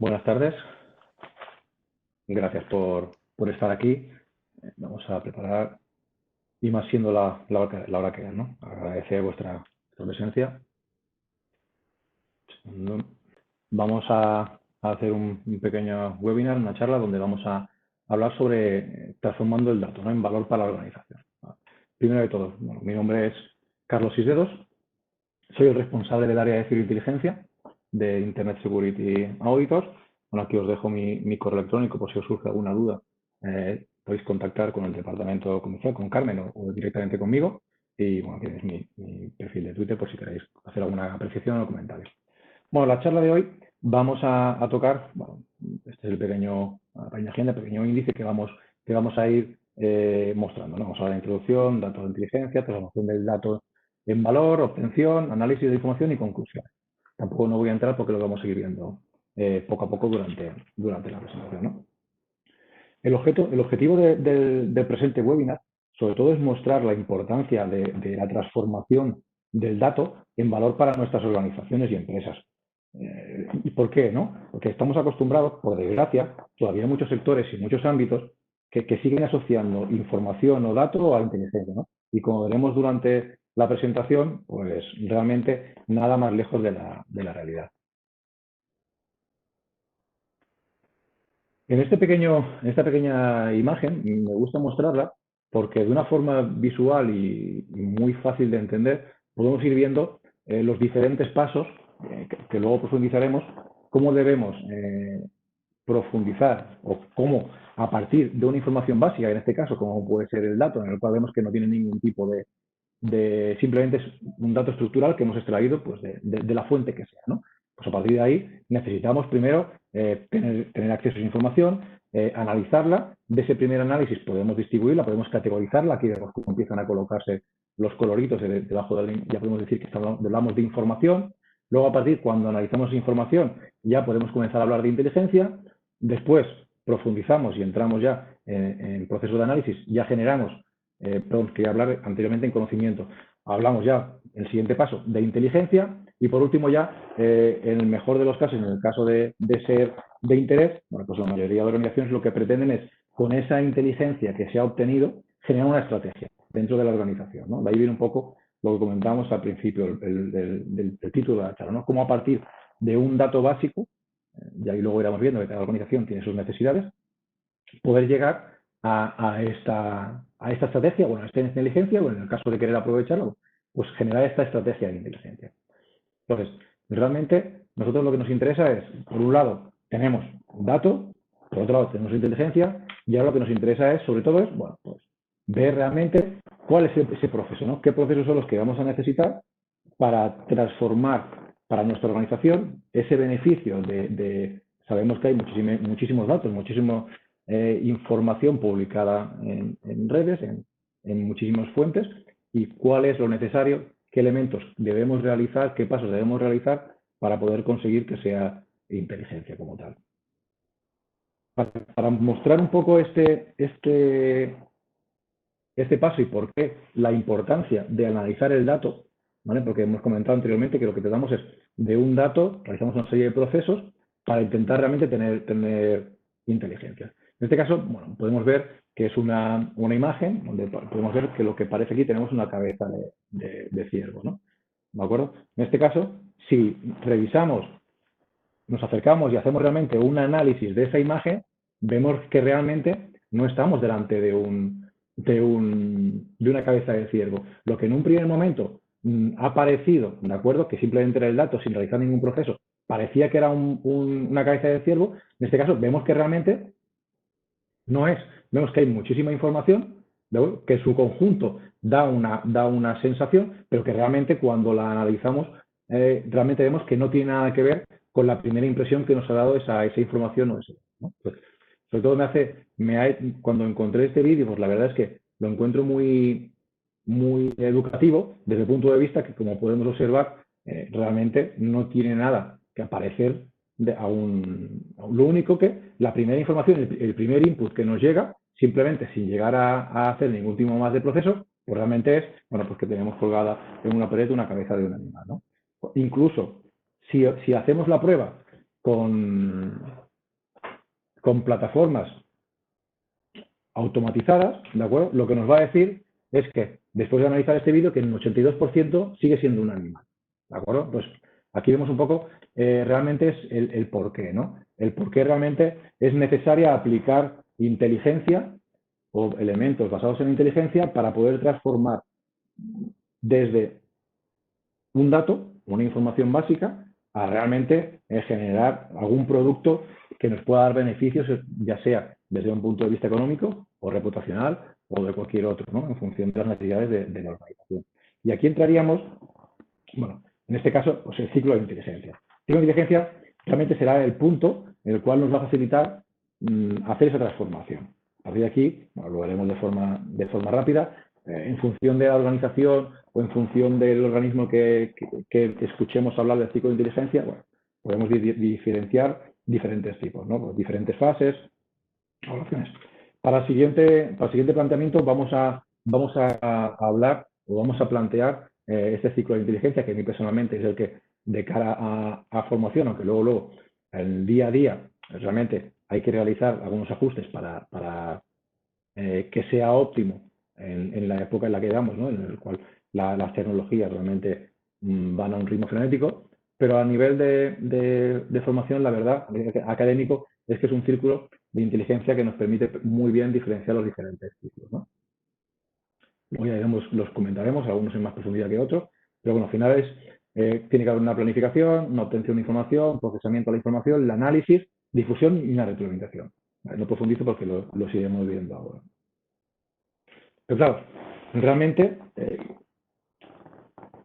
Buenas tardes, gracias por estar aquí. Vamos a preparar, y más siendo la hora que es, ¿no? Agradecer vuestra presencia. Vamos a hacer un pequeño webinar, una charla, donde vamos a hablar sobre transformando el dato, ¿no?, en valor para la organización. Primero de todo, bueno, mi nombre es Carlos Cisneros, soy el responsable del área de ciberinteligencia de Internet Security Auditors. Bueno, aquí os dejo mi correo electrónico por si os surge alguna duda. Podéis contactar con el departamento comercial, con Carmen o directamente conmigo. Y bueno, aquí tenéis mi perfil de Twitter por si queréis hacer alguna apreciación o comentario. Bueno, la charla de hoy vamos a tocar, bueno, este es el pequeño agenda, el pequeño índice que vamos a ir mostrando, ¿no? Vamos a ver la introducción, datos de inteligencia, transformación del dato en valor, obtención, análisis de información y conclusiones. Tampoco no voy a entrar porque lo vamos a seguir viendo poco a poco durante la presentación, ¿no? El objetivo del presente webinar, sobre todo, es mostrar la importancia de la transformación del dato en valor para nuestras organizaciones y empresas. ¿Y por qué, no? Porque estamos acostumbrados, por desgracia, todavía en muchos sectores y muchos ámbitos, que siguen asociando información o dato a inteligencia, ¿no? Y como veremos durante la presentación, pues realmente nada más lejos de la realidad. En esta pequeña imagen me gusta mostrarla porque de una forma visual y muy fácil de entender podemos ir viendo los diferentes pasos que luego profundizaremos, cómo debemos profundizar o cómo, a partir de una información básica, en este caso como puede ser el dato, en el cual vemos que no tiene ningún tipo simplemente es un dato estructural que hemos extraído pues, de la fuente que sea, ¿no? Pues a partir de ahí necesitamos primero tener acceso a esa información, analizarla. De ese primer análisis podemos distribuirla, podemos categorizarla. Aquí vemos cómo empiezan a colocarse los coloritos debajo del, ya podemos decir que hablamos de información. Luego, a partir, cuando analizamos esa información, ya podemos comenzar a hablar de inteligencia. Después profundizamos y entramos ya en proceso de análisis, ya generamos perdón, quería hablar anteriormente en conocimiento. Hablamos ya, el siguiente paso, de inteligencia y por último ya, en el mejor de los casos, en el caso de ser de interés, bueno, pues la mayoría de organizaciones lo que pretenden es, con esa inteligencia que se ha obtenido, generar una estrategia dentro de la organización, ¿no? De ahí viene un poco lo que comentábamos al principio del título de la charla, ¿no? Cómo a partir de un dato básico, y ahí luego iremos viendo que cada organización tiene sus necesidades, poder llegar a esta estrategia, bueno, a esta inteligencia, o en el caso de querer aprovecharlo, pues generar esta estrategia de inteligencia. Entonces, realmente, nosotros lo que nos interesa es, por un lado, tenemos un dato, por otro lado, tenemos inteligencia, y ahora lo que nos interesa es, sobre todo, es, bueno, pues, ver realmente cuál es ese proceso, ¿no? ¿Qué procesos son los que vamos a necesitar para transformar para nuestra organización ese beneficio sabemos que hay muchísimos datos, muchísima información publicada en redes, en muchísimas fuentes, y cuál es lo necesario, qué elementos debemos realizar, qué pasos debemos realizar para poder conseguir que sea inteligencia como tal. Para mostrar un poco este paso y por qué la importancia de analizar el dato, ¿vale? Porque hemos comentado anteriormente que lo que tratamos es de un dato, realizamos una serie de procesos para intentar realmente tener inteligencia. En este caso, bueno, podemos ver que es una imagen donde podemos ver que lo que parece aquí tenemos una cabeza de ciervo, ¿no? ¿De acuerdo? En este caso, si revisamos, nos acercamos y hacemos realmente un análisis de esa imagen, vemos que realmente no estamos delante de una cabeza de ciervo. Lo que en un primer momento ha parecido, ¿de acuerdo?, que simplemente era el dato sin realizar ningún proceso, parecía que era una cabeza de ciervo. En este caso vemos que realmente no es. Vemos que hay muchísima información, que su conjunto da una sensación, pero que realmente cuando la analizamos, realmente vemos que no tiene nada que ver con la primera impresión que nos ha dado esa información o eso, ¿no? Pues, sobre todo cuando encontré este vídeo, pues la verdad es que lo encuentro muy educativo desde el punto de vista que, como podemos observar, realmente no tiene nada que aparecer lo único que la primera información, el primer input que nos llega, simplemente sin llegar a hacer ningún tipo más de proceso, pues realmente es, bueno, pues que tenemos colgada en una pared una cabeza de un animal, ¿no? Incluso, si hacemos la prueba con plataformas automatizadas, ¿de acuerdo? Lo que nos va a decir es que, después de analizar este vídeo, que en un 82% sigue siendo un animal, ¿de acuerdo? Pues aquí vemos un poco, realmente es el por qué, ¿no? El por qué realmente es necesaria aplicar inteligencia o elementos basados en inteligencia para poder transformar desde un dato, una información básica, a realmente generar algún producto que nos pueda dar beneficios, ya sea desde un punto de vista económico o reputacional o de cualquier otro, ¿no? En función de las necesidades de la organización. Y aquí entraríamos, bueno, en este caso, pues el ciclo de inteligencia. El ciclo de inteligencia realmente será el punto en el cual nos va a facilitar hacer esa transformación. A partir de aquí, bueno, lo haremos de forma rápida, en función de la organización o en función del organismo que escuchemos hablar del ciclo de inteligencia, bueno, podemos diferenciar diferentes tipos, ¿no? Pues diferentes fases, evaluaciones. Para el siguiente planteamiento vamos a hablar o vamos a plantear este ciclo de inteligencia, que a mí personalmente es el que, de cara a formación, aunque luego el día a día realmente hay que realizar algunos ajustes para que sea óptimo en la época en la que damos, ¿no? En el cual las tecnologías realmente van a un ritmo frenético, pero a nivel de formación, la verdad, académico, es que es un círculo de inteligencia que nos permite muy bien diferenciar los diferentes ciclos, ¿no? Luego ya los comentaremos, algunos en más profundidad que otros, pero bueno, al final tiene que haber una planificación, una obtención de información, procesamiento de la información, el análisis, difusión y una retroalimentación. No profundizo porque los iremos viendo ahora. Pero claro, realmente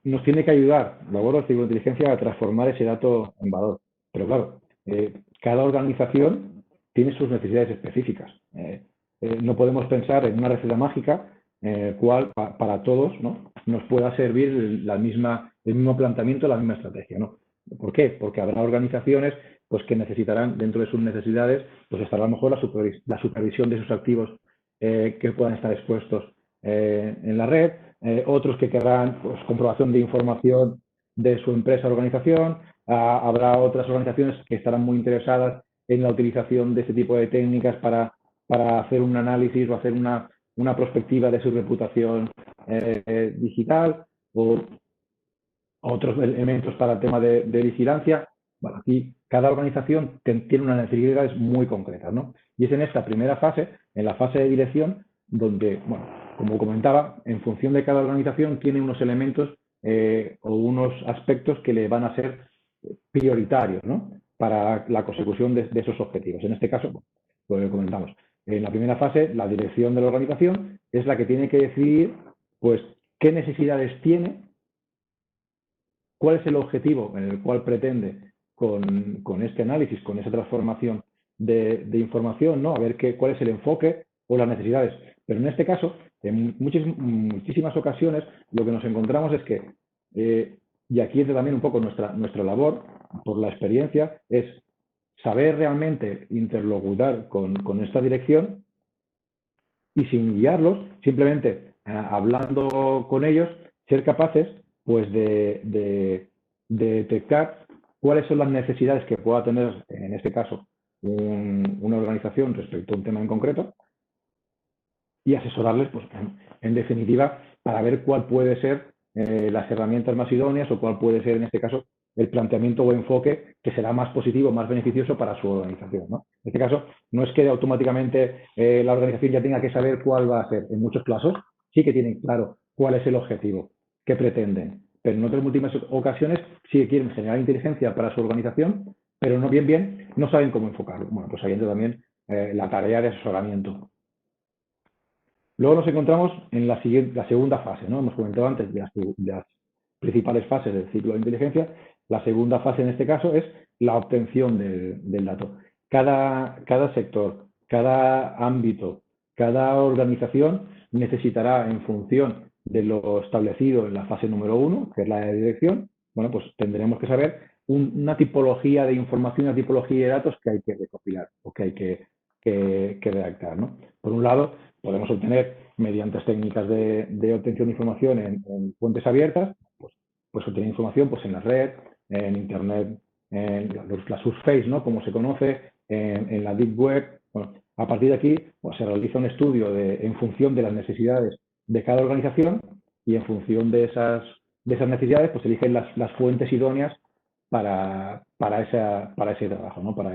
nos tiene que ayudar, el ciclo de inteligencia, a transformar ese dato en valor. Pero claro, cada organización tiene sus necesidades específicas. No podemos pensar en una receta mágica cual para todos, ¿no?, nos pueda servir el mismo planteamiento, la misma estrategia, ¿no? ¿Por qué? Porque habrá organizaciones pues, que necesitarán, dentro de sus necesidades, pues estará a lo mejor la supervisión de sus activos que puedan estar expuestos en la red, otros que querrán pues, comprobación de información de su empresa o organización, habrá otras organizaciones que estarán muy interesadas en la utilización de este tipo de técnicas para hacer un análisis o hacer una prospectiva de su reputación digital, o otros elementos para el tema de vigilancia. Bueno, aquí cada organización tiene unas necesidades muy concretas, ¿no? Y es en esta primera fase, en la fase de dirección, donde, bueno, como comentaba, en función de cada organización tiene unos elementos o unos aspectos que le van a ser prioritarios, ¿no?, para la consecución de esos objetivos. En este caso, pues lo comentamos. En la primera fase, la dirección de la organización es la que tiene que decidir, pues, qué necesidades tiene, cuál es el objetivo en el cual pretende con este análisis, con esa transformación de información, ¿no? A ver cuál es el enfoque o las necesidades. Pero en este caso, en muchísimas ocasiones, lo que nos encontramos es que, y aquí entra también un poco nuestra labor, por la experiencia, es saber realmente interlocutar con esta dirección y sin guiarlos, simplemente hablando con ellos, ser capaces pues de detectar cuáles son las necesidades que pueda tener, en este caso, una organización respecto a un tema en concreto y asesorarles, pues, en definitiva, para ver cuál puede ser las herramientas más idóneas o cuál puede ser, en este caso, el planteamiento o enfoque que será más positivo, más beneficioso para su organización, ¿no? En este caso, no es que automáticamente la organización ya tenga que saber cuál va a ser. En muchos casos sí que tienen claro cuál es el objetivo, qué pretenden, pero en otras múltiples ocasiones sí que quieren generar inteligencia para su organización, pero no saben cómo enfocarlo. Bueno, pues ahí entra también la tarea de asesoramiento. Luego nos encontramos en la segunda fase, ¿no? Hemos comentado antes de las principales fases del ciclo de inteligencia. La segunda fase en este caso es la obtención del dato. Cada sector, cada ámbito, cada organización necesitará, en función de lo establecido en la fase número 1, que es la de dirección, bueno, pues tendremos que saber una tipología de información, una tipología de datos que hay que recopilar o que hay que redactar, ¿no? Por un lado, podemos obtener, mediante técnicas de obtención de información en fuentes abiertas, pues obtener información pues en la red, en Internet la surface, ¿no? Como se conoce en la Deep Web. Bueno, a partir de aquí pues, se realiza un estudio en función de las necesidades de cada organización y en función de esas necesidades pues eligen las fuentes idóneas para ese trabajo, ¿no? Pero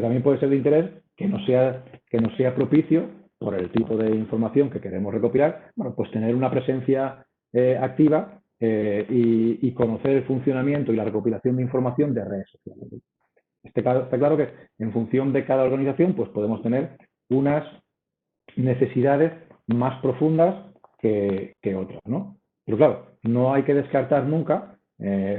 también puede ser de interés que no sea propicio por el tipo de información que queremos recopilar, bueno, pues tener una presencia activa y conocer el funcionamiento y la recopilación de información de redes sociales. Está claro que en función de cada organización pues podemos tener unas necesidades más profundas que otras, ¿no? Pero claro, no hay que descartar nunca,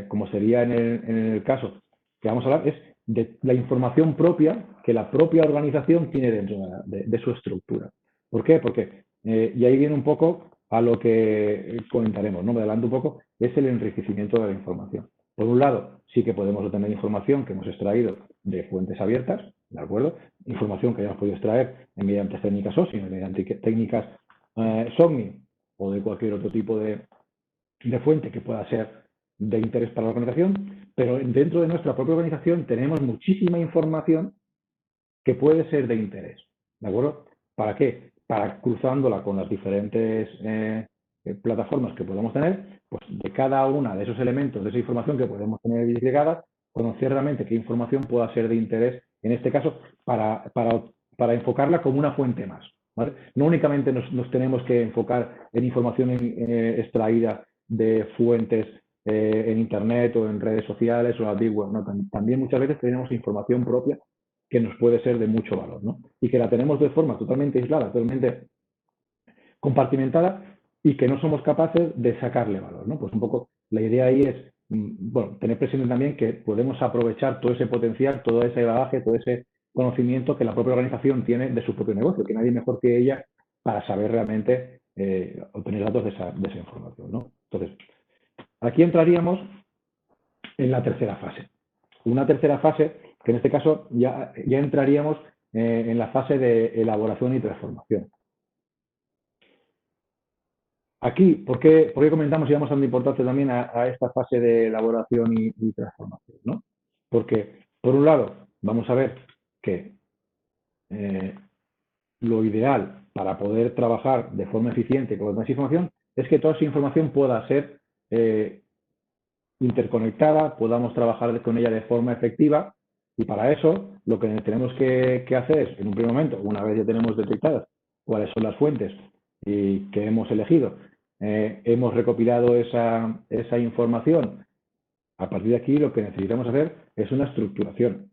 como sería en el caso que vamos a hablar, es de la información propia que la propia organización tiene dentro de su estructura. ¿Por qué? Porque, y ahí viene un poco a lo que comentaremos, ¿no? Me adelanto un poco, es el enriquecimiento de la información. Por un lado, sí que podemos obtener información que hemos extraído de fuentes abiertas, ¿de acuerdo? Información que hayamos podido extraer mediante técnicas OSI, mediante técnicas SOGNI o de cualquier otro tipo de fuente que pueda ser de interés para la organización, pero dentro de nuestra propia organización tenemos muchísima información que puede ser de interés, ¿de acuerdo? ¿Para qué? Para cruzándola con las diferentes plataformas que podemos tener, pues de cada una de esos elementos, de esa información que podemos tener disgregada, conocer realmente qué información pueda ser de interés, en este caso, para enfocarla como una fuente más. ¿Vale? No únicamente nos tenemos que enfocar en información extraída de fuentes en Internet o en redes sociales o la Deep Web, no, también muchas veces tenemos información propia que nos puede ser de mucho valor, ¿no? Y que la tenemos de forma totalmente aislada, totalmente compartimentada y que no somos capaces de sacarle valor, ¿no? Pues un poco la idea ahí es, bueno, tener presente también que podemos aprovechar todo ese potencial, todo ese bagaje, todo ese conocimiento que la propia organización tiene de su propio negocio, que nadie mejor que ella para saber realmente obtener datos de esa información, ¿no? Entonces, aquí entraríamos en la tercera fase. Una tercera fase que en este caso ya entraríamos en la fase de elaboración y transformación. Aquí, ¿por qué comentamos y damos tanta importancia también a esta fase de elaboración y transformación? ¿No? Porque, por un lado, vamos a ver que lo ideal para poder trabajar de forma eficiente con más información es que toda esa información pueda ser interconectada, podamos trabajar con ella de forma efectiva y para eso lo que tenemos que hacer es, en un primer momento, una vez ya tenemos detectadas cuáles son las fuentes y que hemos elegido, hemos recopilado esa información, a partir de aquí lo que necesitamos hacer es una estructuración.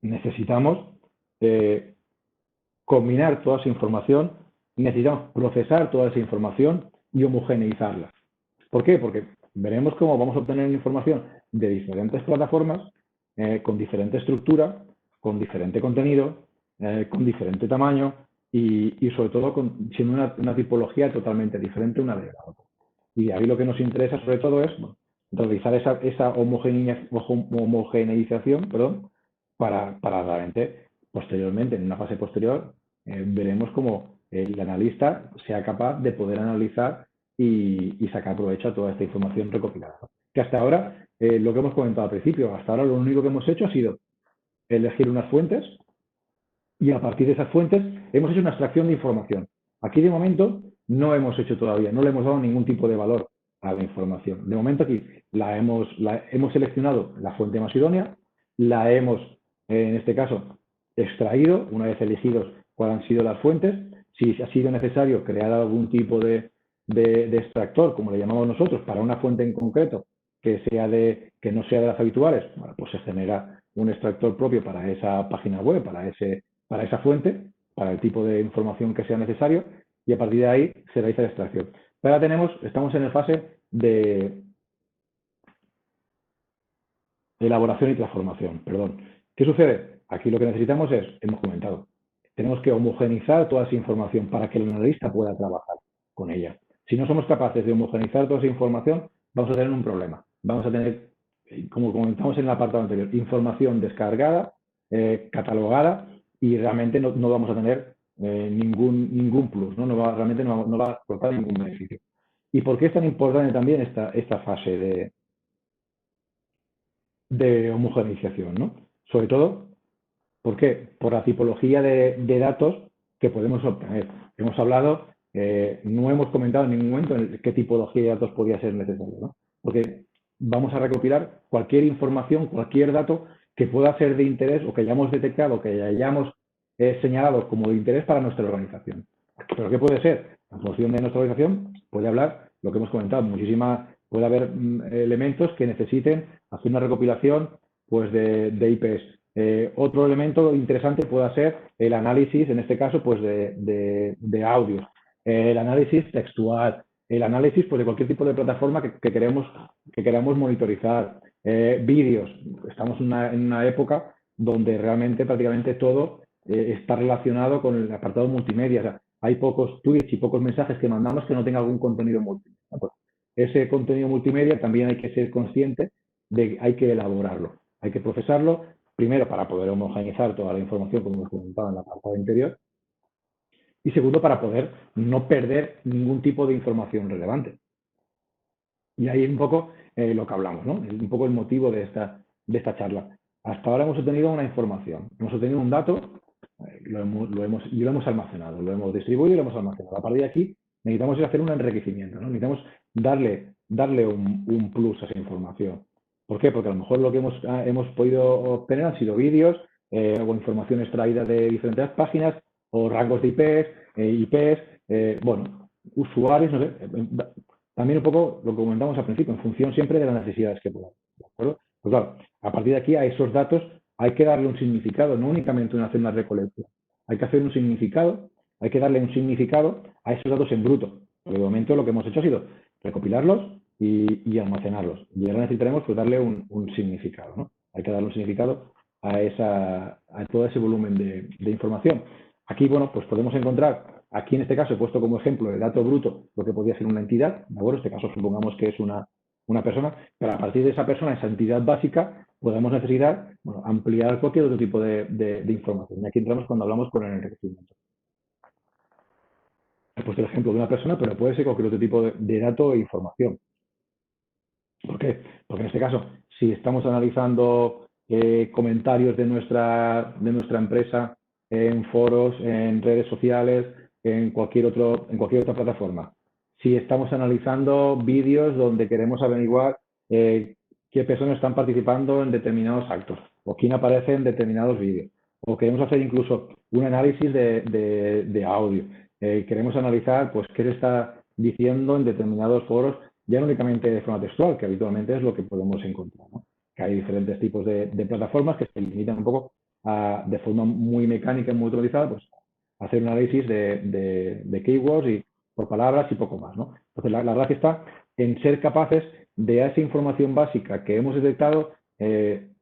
Necesitamos combinar toda esa información, necesitamos procesar toda esa información y homogeneizarla. ¿Por qué? Porque veremos cómo vamos a obtener información de diferentes plataformas, con diferente estructura, con diferente contenido, con diferente tamaño y sobre todo siendo una tipología totalmente diferente una de la otra. Y ahí lo que nos interesa sobre todo es realizar esa homogeneización, para realmente, posteriormente, en una fase posterior, veremos cómo el analista sea capaz de poder analizar y sacar provecho a toda esta información recopilada. Que hasta ahora, lo que hemos comentado al principio, hasta ahora lo único que hemos hecho ha sido elegir unas fuentes y a partir de esas fuentes hemos hecho una extracción de información. Aquí de momento no hemos hecho todavía, no le hemos dado ningún tipo de valor a la información. De momento aquí hemos seleccionado la fuente más idónea, la hemos, en este caso, extraído, una vez elegidos cuáles han sido las fuentes, si ha sido necesario crear algún tipo de extractor, como le llamamos nosotros, para una fuente en concreto que no sea de las habituales, bueno, pues se genera un extractor propio para esa página web, para esa fuente, para el tipo de información que sea necesario, y a partir de ahí se realiza la extracción. Pero ahora estamos en la fase de elaboración y transformación. Perdón. ¿Qué sucede? Aquí lo que necesitamos es, hemos comentado, tenemos que homogenizar toda esa información para que el analista pueda trabajar con ella. Si no somos capaces de homogenizar toda esa información, vamos a tener un problema. Vamos a tener, como comentamos en el apartado anterior, información descargada, catalogada, y realmente no vamos a tener ningún plus, ¿no? Realmente no va a aportar ningún beneficio. ¿Y por qué es tan importante también esta fase de homogeneización, ¿no? Sobre todo, ¿por qué? Por la tipología de datos que podemos obtener. Hemos hablado, no hemos comentado en ningún momento qué tipología de datos podría ser necesario, ¿no? Porque vamos a recopilar cualquier información, cualquier dato que pueda ser de interés o que hayamos detectado, que hayamos señalado como de interés para nuestra organización. ¿Pero qué puede ser? La función de nuestra organización puede hablar, lo que hemos comentado, puede haber elementos que necesiten hacer una recopilación pues, de IPs. Otro elemento interesante puede ser el análisis, en este caso, pues de audios, el análisis textual, el análisis pues, de cualquier tipo de plataforma que queramos monitorizar, vídeos. Estamos en una época donde realmente prácticamente todo está relacionado con el apartado multimedia. O sea, hay pocos tweets y pocos mensajes que mandamos que no tengan algún contenido multimedia. Pues, ese contenido multimedia también hay que ser consciente de que hay que elaborarlo, hay que procesarlo, primero para poder homogeneizar toda la información, como hemos comentado en la parte anterior, y segundo para poder no perder ningún tipo de información relevante. Y ahí es un poco lo que hablamos, ¿no? Es un poco el motivo de esta charla. Hasta ahora hemos obtenido una información, hemos obtenido un dato, lo hemos almacenado, lo hemos distribuido y lo hemos almacenado. A partir de aquí necesitamos hacer un enriquecimiento, ¿no? Necesitamos darle un plus a esa información. ¿Por qué? Porque a lo mejor lo que hemos podido obtener han sido vídeos o información extraída de diferentes páginas o rangos de IPs, bueno, usuarios, no sé. También un poco lo que comentamos al principio, en función siempre de las necesidades que podamos. ¿De acuerdo? Pues claro, a partir de aquí a esos datos hay que darle un significado, no únicamente hacer una recolección. Hay que hacer un significado, hay que darle un significado a esos datos en bruto. Porque de momento lo que hemos hecho ha sido recopilarlos y almacenarlos. Y ahora necesitaremos pues, darle un significado, ¿no? Hay que darle un significado a todo ese volumen de información. Aquí, bueno, pues podemos encontrar, aquí en este caso he puesto como ejemplo el dato bruto, lo que podría ser una entidad, ¿de acuerdo? En este caso supongamos que es una persona, pero a partir de esa persona, esa entidad básica, podemos necesitar ampliar cualquier otro tipo de información. Y aquí entramos cuando hablamos con el enriquecimiento. He puesto el ejemplo de una persona, pero puede ser cualquier otro tipo de dato e información. ¿Por qué? Porque en este caso, si estamos analizando comentarios de nuestra empresa en foros, en redes sociales, en cualquier otra plataforma, si estamos analizando vídeos donde queremos averiguar qué personas están participando en determinados actos o quién aparece en determinados vídeos, o queremos hacer incluso un análisis de audio, queremos analizar pues qué se está diciendo en determinados foros, ya no únicamente de forma textual, que habitualmente es lo que podemos encontrar, ¿no? Que hay diferentes tipos de plataformas que se limitan un poco de forma muy mecánica y muy automatizada, pues hacer un análisis de keywords y por palabras y poco más, ¿no? Entonces, la gracia está en ser capaces de esa información básica que hemos detectado,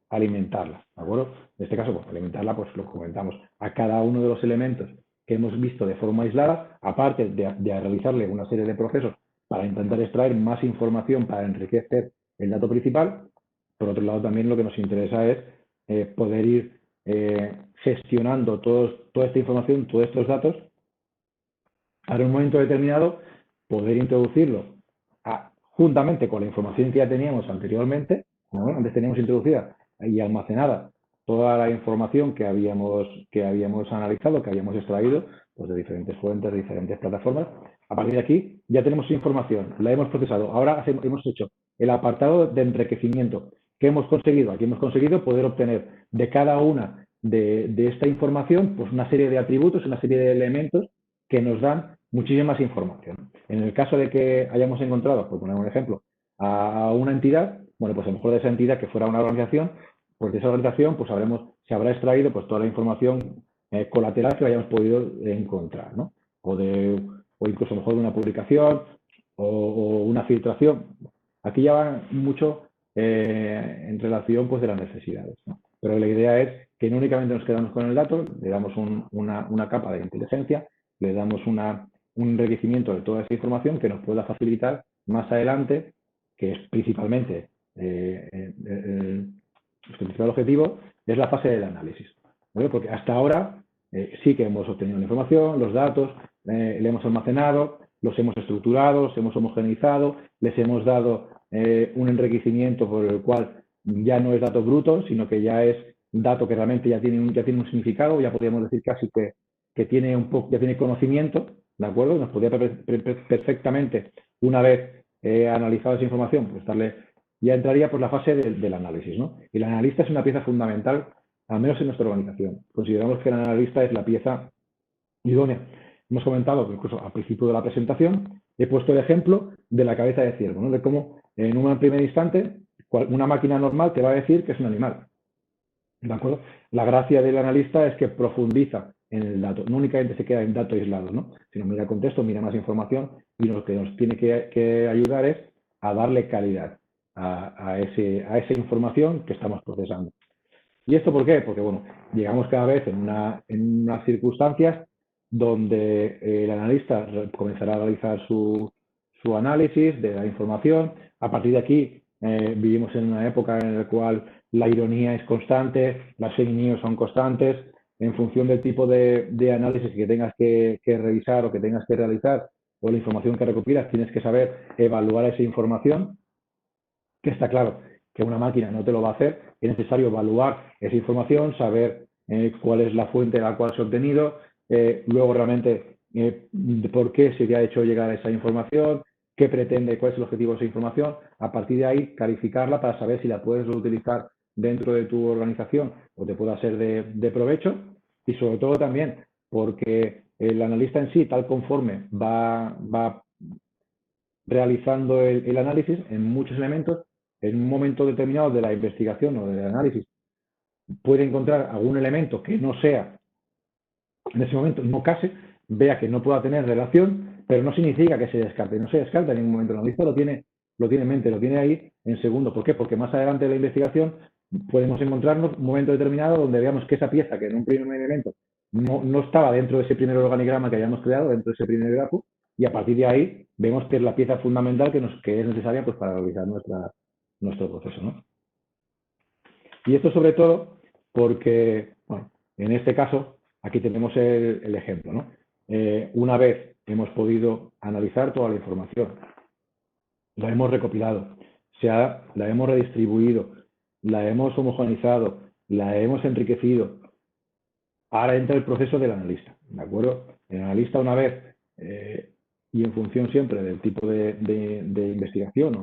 alimentarla, ¿de acuerdo? En este caso, pues, alimentarla, pues lo comentamos a cada uno de los elementos que hemos visto de forma aislada, aparte de realizarle una serie de procesos para intentar extraer más información para enriquecer el dato principal. Por otro lado, también lo que nos interesa es poder ir gestionando toda esta información, todos estos datos, para un momento determinado poder introducirlo juntamente con la información que ya teníamos anteriormente, ¿no? Antes teníamos introducida y almacenada toda la información que habíamos analizado, que habíamos extraído pues, de diferentes fuentes, de diferentes plataformas. A partir de aquí ya tenemos información, la hemos procesado. Ahora hemos hecho el apartado de enriquecimiento. ¿Qué hemos conseguido? Aquí hemos conseguido poder obtener de cada una de esta información pues una serie de atributos, una serie de elementos que nos dan muchísima más información. En el caso de que hayamos encontrado, por poner un ejemplo, a una entidad, bueno, pues a lo mejor de esa entidad que fuera una organización, pues de esa organización pues se habrá extraído pues toda la información colateral que hayamos podido encontrar, ¿no? O incluso a lo mejor de una publicación o una filtración. Aquí ya va mucho en relación pues de las necesidades, ¿no? Pero la idea es que no únicamente nos quedamos con el dato, le damos una capa de inteligencia, le damos un enriquecimiento de toda esa información que nos pueda facilitar más adelante, que es principalmente el principal objetivo, es la fase del análisis, ¿vale? Porque hasta ahora sí que hemos obtenido la información, los datos, le hemos almacenado, los hemos estructurado, los hemos homogeneizado, les hemos dado un enriquecimiento por el cual ya no es dato bruto, sino que ya es dato que realmente ya tiene un significado, ya podríamos decir casi que tiene ya tiene conocimiento, ¿de acuerdo? Nos podría perfectamente, una vez analizado esa información, pues ya entraría por la fase del análisis, ¿no? Y el analista es una pieza fundamental, al menos en nuestra organización. Consideramos que el analista es la pieza idónea. Hemos comentado que incluso al principio de la presentación he puesto el ejemplo de la cabeza de ciervo, ¿no? De cómo en un primer instante una máquina normal te va a decir que es un animal. ¿De acuerdo? La gracia del analista es que profundiza en el dato, no únicamente se queda en dato aislado, ¿no? Sino mira el contexto, mira más información y lo que nos tiene que ayudar es a darle calidad a esa información que estamos procesando. ¿Y esto por qué? Porque, bueno, llegamos cada vez en unas circunstancias donde el analista comenzará a realizar su análisis de la información. A partir de aquí, vivimos en una época en la cual la ironía es constante, las fake news son constantes. En función del tipo de análisis que tengas que revisar o que tengas que realizar o la información que recopilas, tienes que saber evaluar esa información, que está claro que una máquina no te lo va a hacer. Es necesario evaluar esa información, saber cuál es la fuente de la cual se ha obtenido, luego realmente por qué se te ha hecho llegar esa información, qué pretende, cuál es el objetivo de esa información. A partir de ahí, calificarla para saber si la puedes utilizar dentro de tu organización o te pueda ser de provecho. Y sobre todo también porque el analista en sí, tal conforme va realizando el análisis en muchos elementos, en un momento determinado de la investigación o del análisis, puede encontrar algún elemento que no sea, en ese momento no case, vea que no pueda tener relación, pero no significa que se descarte. No se descarta en ningún momento. El analista lo tiene en mente, lo tiene ahí en segundo. ¿Por qué? Porque más adelante de la investigación podemos encontrarnos un momento determinado donde veamos que esa pieza, que en un primer elemento no estaba dentro de ese primer organigrama que hayamos creado, dentro de ese primer grafo, y a partir de ahí vemos que es la pieza fundamental que es necesaria pues, para realizar nuestro proceso, ¿no? Y esto sobre todo porque, bueno, en este caso, aquí tenemos el ejemplo, ¿no? Una vez hemos podido analizar toda la información, la hemos recopilado, la hemos redistribuido, la hemos homogeneizado, la hemos enriquecido. Ahora entra el proceso del analista, ¿de acuerdo? El analista una vez, y en función siempre del tipo de investigación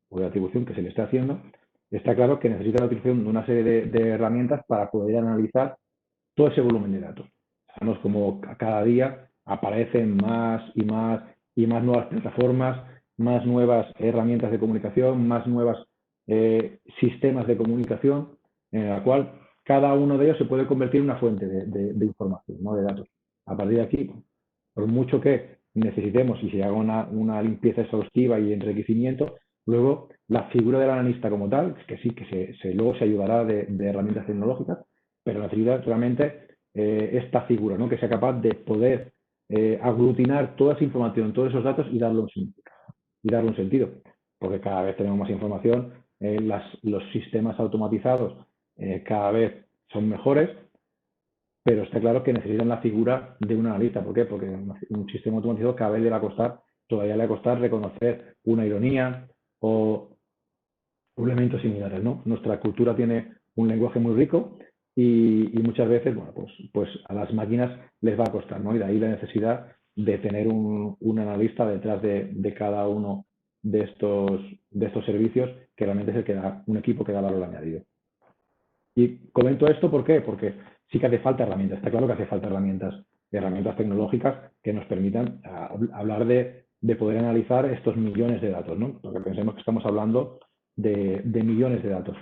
o de atribución que se le está haciendo, está claro que necesita la utilización de una serie de herramientas para poder analizar todo ese volumen de datos. Sabemos como cada día aparecen más y más nuevas plataformas, más nuevas herramientas de comunicación, más nuevos sistemas de comunicación, en la cual cada uno de ellos se puede convertir en una fuente de información, ¿no? De datos. A partir de aquí, por mucho que necesitemos y se haga una limpieza exhaustiva y enriquecimiento, luego la figura del analista como tal, que sí, que luego se ayudará de herramientas tecnológicas, pero necesita realmente esta figura, ¿no? Que sea capaz de poder aglutinar toda esa información, todos esos datos y darle un significado y darle un sentido, porque cada vez tenemos más información, los sistemas automatizados cada vez son mejores, pero está claro que necesitan la figura de un analista. ¿Por qué? Porque un sistema automatizado cada vez todavía le va a costar reconocer una ironía o elementos similares, ¿no? Nuestra cultura tiene un lenguaje muy rico y muchas veces, bueno, pues a las máquinas les va a costar, ¿no? Y de ahí la necesidad de tener un analista detrás de cada uno de estos servicios, que realmente es el que da un equipo que da valor añadido. Y comento esto ¿por qué? Porque sí que hace falta herramientas, está claro que hace falta herramientas tecnológicas que nos permitan hablar de poder analizar estos millones de datos, ¿no? Porque pensemos que estamos hablando de millones de datos,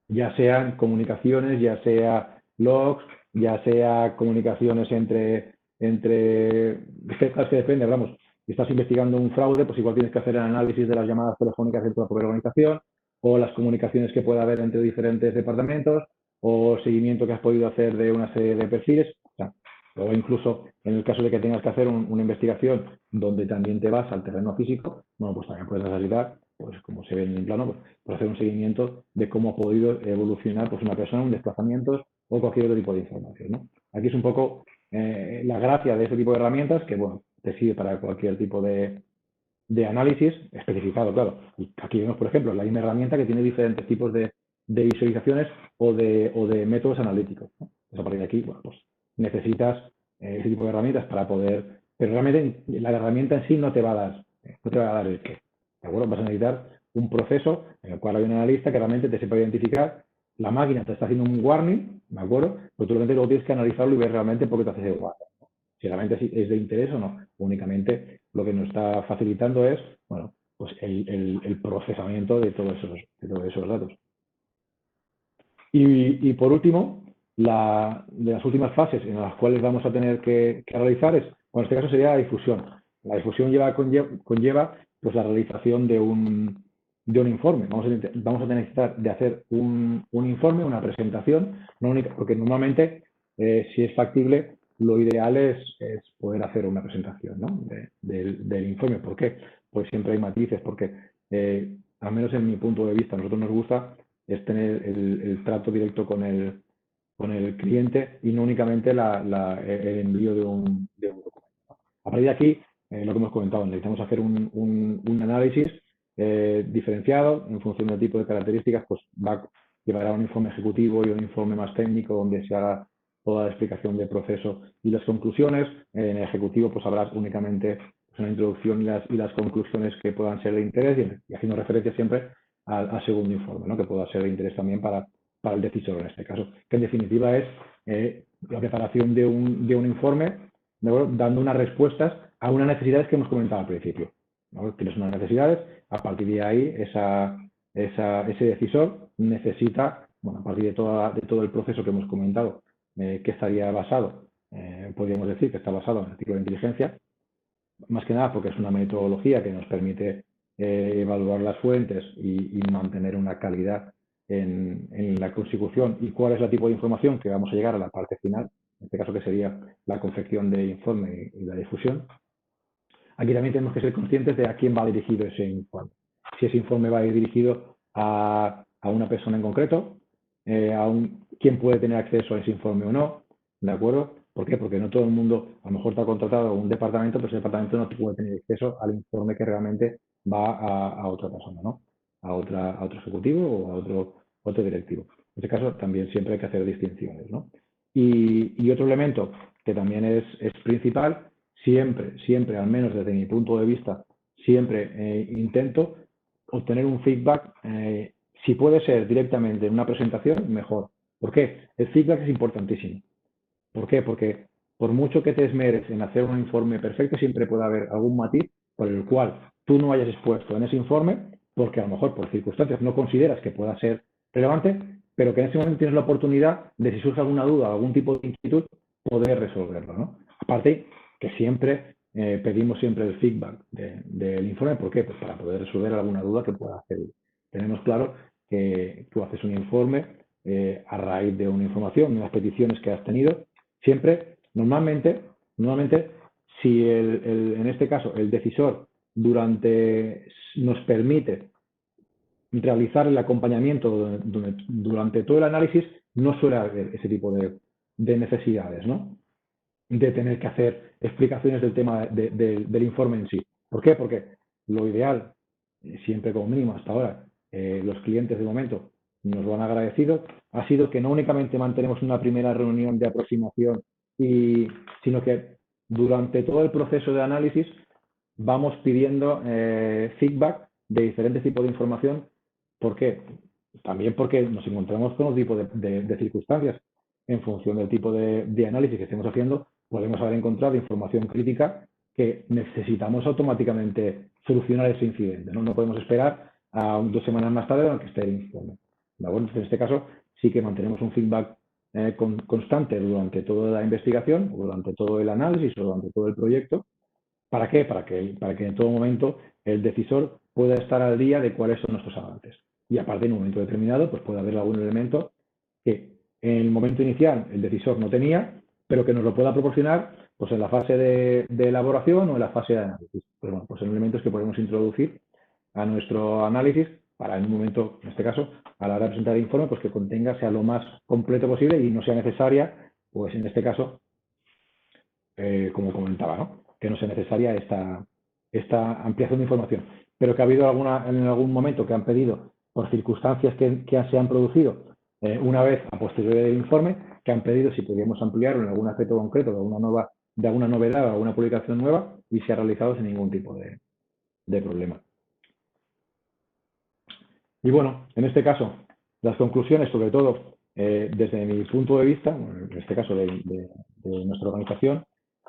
ya sean comunicaciones, ya sea logs, ya sea comunicaciones entre que depende, hablamos, si estás investigando un fraude, pues igual tienes que hacer el análisis de las llamadas telefónicas dentro de la propia organización, o las comunicaciones que pueda haber entre diferentes departamentos, o seguimiento que has podido hacer de una serie de perfiles. O sea, o incluso en el caso de que tengas que hacer una investigación donde también te vas al terreno físico, bueno, pues también puedes necesitar, pues como se ve en el plano, pues hacer un seguimiento de cómo ha podido evolucionar pues una persona, un desplazamiento o cualquier otro tipo de información, ¿no? Aquí es un poco la gracia de este tipo de herramientas que, bueno, te sirve para cualquier tipo de de análisis especificado, claro. Y aquí vemos, por ejemplo, la misma herramienta que tiene diferentes tipos de visualizaciones o de métodos analíticos, ¿no? Entonces, a partir de aquí, bueno, pues necesitas ese tipo de herramientas para poder, pero realmente la herramienta en sí no te va a dar, el qué, ¿de acuerdo? Vas a necesitar un proceso en el cual hay un analista que realmente te sepa identificar, la máquina te está haciendo un warning, ¿de acuerdo? Pero tú realmente luego tienes que analizarlo y ver realmente por qué te hace ese warning, ¿no? Si realmente es de interés o no. Únicamente lo que nos está facilitando es, bueno, pues el procesamiento de todos esos datos. Y por último, de las últimas fases en las cuales vamos a tener que realizar es, bueno, en este caso sería la difusión. La difusión conlleva pues, la realización de un informe. Vamos a necesitar de hacer un informe, una presentación, no única, porque normalmente, si es factible, lo ideal es poder hacer una presentación, ¿no? del informe. ¿Por qué? Pues siempre hay matices, porque al menos en mi punto de vista, a nosotros nos gusta es tener el trato directo con el cliente y no únicamente el envío de un documento. A partir de aquí, lo que hemos comentado, necesitamos hacer un análisis diferenciado en función del tipo de características, pues llevará un informe ejecutivo y un informe más técnico donde se haga toda la explicación del proceso y las conclusiones. En el ejecutivo pues habrá únicamente una introducción y las conclusiones que puedan ser de interés y haciendo referencia siempre al segundo informe, ¿no? Que pueda ser de interés también para el decisor en este caso, que en definitiva es la preparación de un informe, ¿no? Dando unas respuestas a unas necesidades que hemos comentado al principio, ¿no? Tienes unas necesidades, a partir de ahí ese decisor necesita, bueno, a partir de todo el proceso que hemos comentado, que estaría basado, podríamos decir que está basado en el ciclo de inteligencia, más que nada porque es una metodología que nos permite evaluar las fuentes y mantener una calidad en la consecución y cuál es el tipo de información que vamos a llegar a la parte final, en este caso que sería la confección de informe y la difusión. Aquí también tenemos que ser conscientes de a quién va dirigido ese informe. Si ese informe va a ir dirigido a una persona en concreto, quién puede tener acceso a ese informe o no, ¿de acuerdo? ¿Por qué? Porque no todo el mundo, a lo mejor está contratado a un departamento, pero ese departamento no puede tener acceso al informe que realmente va a otra persona, ¿no? A otro ejecutivo o a otro directivo. En este caso también siempre hay que hacer distinciones, ¿no? Y otro elemento que también es principal, siempre, al menos desde mi punto de vista, siempre intento obtener un feedback, si puede ser directamente en una presentación, mejor. ¿Por qué? El feedback es importantísimo. ¿Por qué? Porque por mucho que te esmeres en hacer un informe perfecto, siempre puede haber algún matiz por el cual tú no hayas expuesto en ese informe, porque a lo mejor por circunstancias no consideras que pueda ser relevante, pero que en ese momento tienes la oportunidad de, si surge alguna duda o algún tipo de inquietud, poder resolverlo, ¿no? Aparte, que siempre pedimos siempre el feedback del informe. ¿Por qué? Pues para poder resolver alguna duda que pueda hacer. Tenemos claro que tú haces un informe a raíz de una información, de unas peticiones que has tenido. Siempre, normalmente, si en este caso el decisor nos permite realizar el acompañamiento durante todo el análisis, no suele haber ese tipo de necesidades, ¿no? De tener que hacer explicaciones del tema del informe en sí. ¿Por qué? Porque lo ideal, siempre como mínimo hasta ahora, los clientes de momento nos lo han agradecido, ha sido que no únicamente mantenemos una primera reunión de aproximación, sino que durante todo el proceso de análisis vamos pidiendo feedback de diferentes tipos de información. ¿Por qué? También porque nos encontramos con un tipo de circunstancias. En función del tipo de análisis que estemos haciendo, podemos haber encontrado información crítica que necesitamos automáticamente solucionar ese incidente, ¿no? No podemos esperar a 2 semanas más tarde a que esté el informe. Entonces, en este caso, sí que mantenemos un feedback constante durante toda la investigación, o durante todo el análisis, o durante todo el proyecto. ¿Para qué? Para que en todo momento el decisor pueda estar al día de cuáles son nuestros avances. Y aparte, en un momento determinado, pues puede haber algún elemento que en el momento inicial el decisor no tenía, pero que nos lo pueda proporcionar pues en la fase de elaboración o en la fase de análisis. Pues bueno, pues son elementos que podemos introducir a nuestro análisis para en un momento, en este caso, a la hora de presentar el informe, pues que sea lo más completo posible y no sea necesaria, pues en este caso, como comentaba, ¿no? Que no sea necesaria esta ampliación de información, pero que ha habido en algún momento que han pedido, por circunstancias que se han producido, una vez a posteriori del informe, que han pedido si podíamos ampliarlo en algún aspecto concreto de alguna novedad o alguna publicación nueva, y se ha realizado sin ningún tipo de problema. Y bueno, en este caso, las conclusiones, sobre todo, desde mi punto de vista, en este caso de nuestra organización,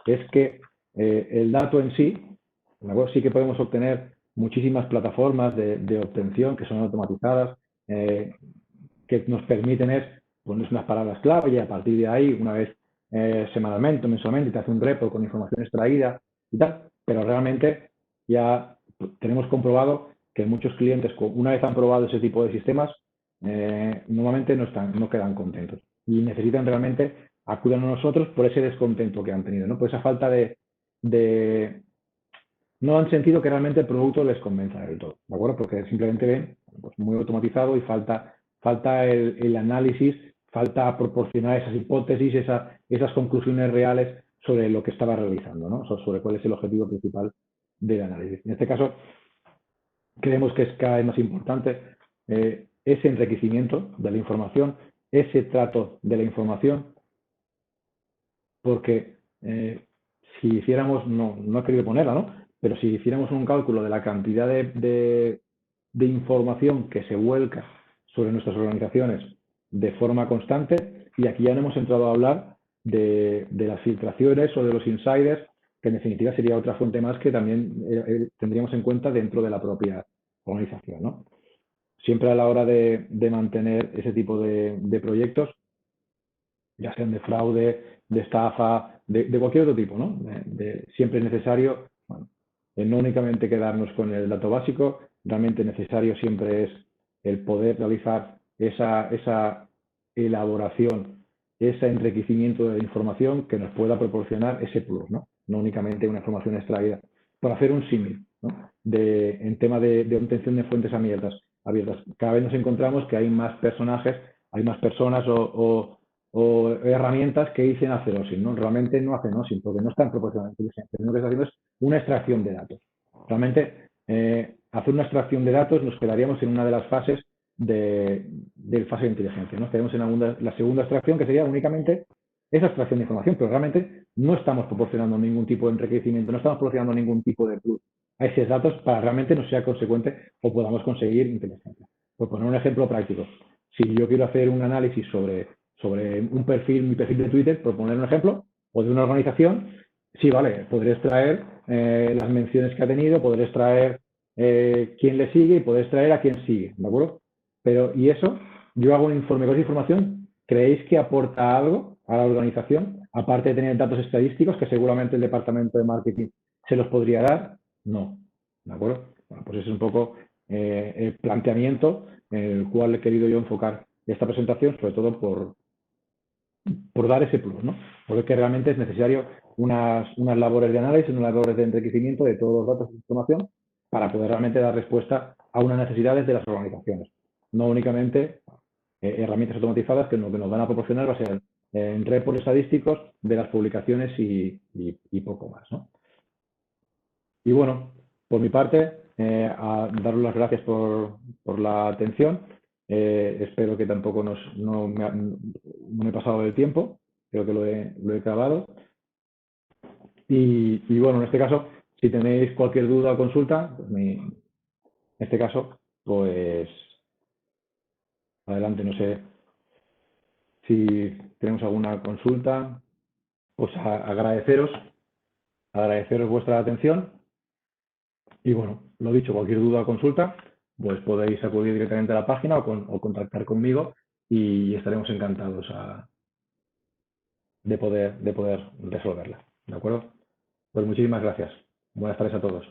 es que el dato en sí, sí que podemos obtener muchísimas plataformas de obtención que son automatizadas, que nos permiten poner unas palabras clave y a partir de ahí, una vez semanalmente o mensualmente, te hace un report con información extraída y tal, pero realmente ya tenemos comprobado que muchos clientes, una vez han probado ese tipo de sistemas, normalmente no quedan contentos y necesitan realmente acudir a nosotros por ese descontento que han tenido, ¿no? Por esa falta no han sentido que realmente el producto les convenza del todo, ¿de acuerdo? Porque simplemente ven pues, muy automatizado y falta el análisis, falta proporcionar esas hipótesis, esas conclusiones reales sobre lo que estaba realizando, ¿no? Sobre cuál es el objetivo principal del análisis. En este caso, creemos que es cada vez más importante ese enriquecimiento de la información, ese trato de la información, porque si hiciéramos, no he querido ponerla, ¿no? Pero si hiciéramos un cálculo de la cantidad de información que se vuelca sobre nuestras organizaciones de forma constante, y aquí ya no hemos entrado a hablar de las filtraciones o de los insiders, que en definitiva sería otra fuente más que también tendríamos en cuenta dentro de la propia organización, ¿no? Siempre a la hora de mantener ese tipo de proyectos, ya sean de fraude, de estafa, de cualquier otro tipo, ¿no? Siempre es necesario, bueno, no únicamente quedarnos con el dato básico, realmente necesario siempre es el poder realizar esa elaboración, ese enriquecimiento de la información que nos pueda proporcionar ese plus, ¿no? No únicamente una información extraída. Por hacer un símil, ¿no? En tema de obtención de fuentes abiertas. Cada vez nos encontramos que hay más personajes, hay más personas o herramientas que dicen hacer OSINT, ¿no? Realmente no hacen OSINT porque no están proporcionando inteligencia. Lo que está haciendo es una extracción de datos. Realmente, hacer una extracción de datos nos quedaríamos en una de las fases del fase de inteligencia, ¿no? Quedaríamos en la segunda extracción, que sería únicamente esa extracción de información, pero realmente no estamos proporcionando ningún tipo de enriquecimiento, no estamos proporcionando ningún tipo de plus a esos datos para realmente no sea consecuente o podamos conseguir inteligencia. Por poner un ejemplo práctico, si yo quiero hacer un análisis sobre un perfil, mi perfil de Twitter, por poner un ejemplo, o de una organización, sí, vale, podré extraer las menciones que ha tenido, podré extraer quién le sigue y podré extraer a quién sigue, ¿de acuerdo? Pero, y eso, yo hago un informe con esa información, ¿creéis que aporta algo a la organización? Aparte de tener datos estadísticos que seguramente el departamento de marketing se los podría dar, no, ¿de acuerdo? Bueno, pues ese es un poco el planteamiento en el cual he querido yo enfocar esta presentación, sobre todo por dar ese plus, ¿no? Porque realmente es necesario unas labores de análisis, unas labores de enriquecimiento de todos los datos de información para poder realmente dar respuesta a unas necesidades de las organizaciones. No únicamente herramientas automatizadas que lo que nos van a proporcionar va a ser reports estadísticos de las publicaciones y poco más, ¿no? Y bueno, por mi parte, a daros las gracias por la atención. Espero que tampoco no me he pasado del tiempo, creo que lo he acabado. Y bueno, en este caso, si tenéis cualquier duda o consulta, pues en este caso, pues adelante, no sé si tenemos alguna consulta, pues agradeceros vuestra atención. Y bueno, lo dicho, cualquier duda o consulta, pues podéis acudir directamente a la página o contactar conmigo y estaremos encantados de poder resolverla. ¿De acuerdo? Pues muchísimas gracias. Buenas tardes a todos.